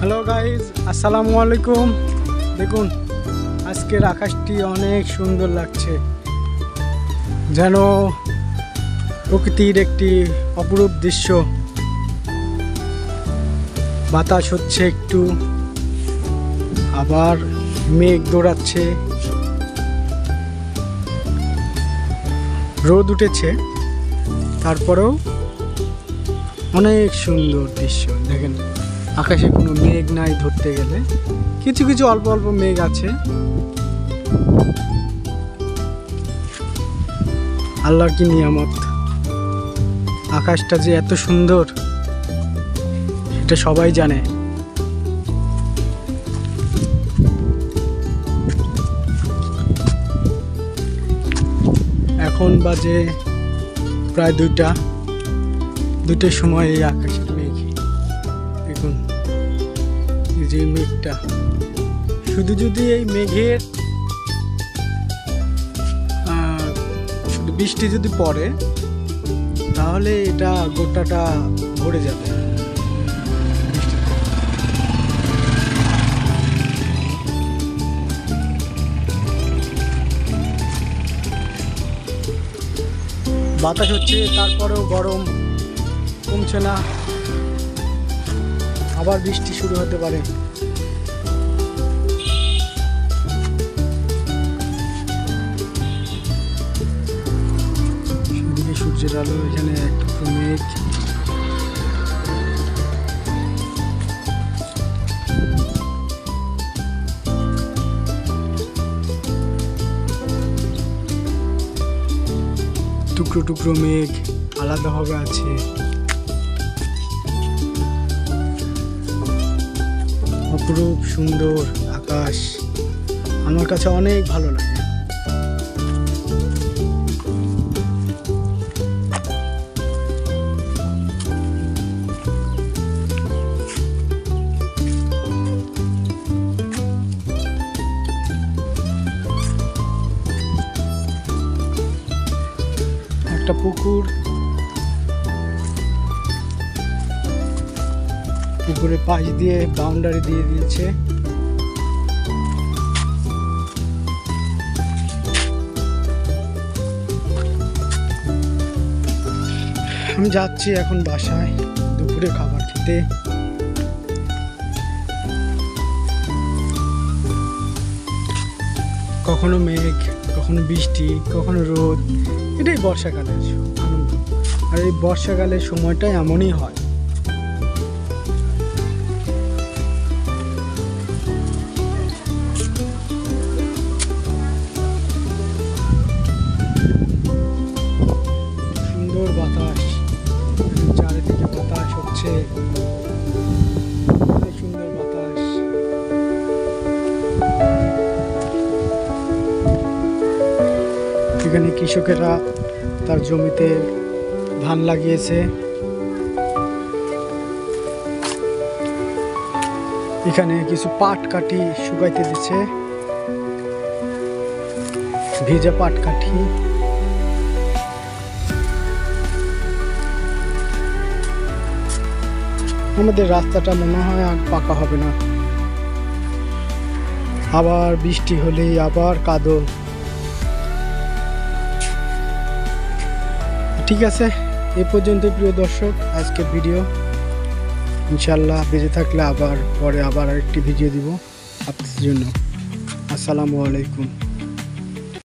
Hello guys, আসসালামু আলাইকুম। দেখুন আজকের আকাশটি অনেক সুন্দর লাগছে, যেন প্রকৃতির একটি অপরূপ দৃশ্য। বাতাস হচ্ছে একটু, আবার মেঘ দৌড়াচ্ছে, রোদ উঠেছে, তারপরেও অনেক সুন্দর দৃশ্য। দেখেন আকাশে কোনো মেঘ নাই, ধরতে গেলে কিছু কিছু অল্প অল্প মেঘ আছে। আল্লাহর কি নিয়ামত, আকাশটা যে এত সুন্দর এটা সবাই জানে। এখন বাজে প্রায় দুইটার সময়। এই আকাশের মেঘ দেখুন, এই যে মেঘটা, শুধু যদি এই মেঘের শুধু বৃষ্টি যদি পড়ে তাহলে এটা গোটাটা ভরে যাবে। বাতাস হচ্ছে, তারপরেও গরম কমছে না, আবার বৃষ্টি শুরু হতে পারে। সেদিকে সূর্যের আলো, এখানে একটু মেঘ। টুকরো টুকরো মেঘ আলাদাভাবে আছে। অপরূপ সুন্দর আকাশ, আমার কাছে অনেক ভালো লাগে। একটা পুকুরের পাশ দিয়ে বাউন্ডারি দিয়ে দিয়েছে। আমি যাচ্ছি এখন বাসায় দুপুরে খাবার খেতে। কখনো মেঘ, কখনো বৃষ্টি, কখনো রোদ, এটাই বর্ষাকালের আনন্দ। আর এই বর্ষাকালের সময়টা এমনই হয়। সুন্দর বাতাস, চারিদিকে বাতাস হচ্ছে, সুন্দর বাতাস। এখানে কৃষকেরা তার জমিতে ধান লাগিয়েছে। এখানে কিছু পাট কাঠি শুকাইতে দিচ্ছে, ভেজা পাট কাঠি। আমাদের রাস্তাটা মনে হয় আর পাকা হবে না, আবার বৃষ্টি হলেই আবার কাদো। ঠিক আছে, এ পর্যন্ত প্রিয় দর্শক আজকের ভিডিও। ইনশাল্লাহ বেঁচে থাকলে আবার পরে আরেকটি ভিডিও দিব আপনাদের জন্য। আসসালামু আলাইকুম।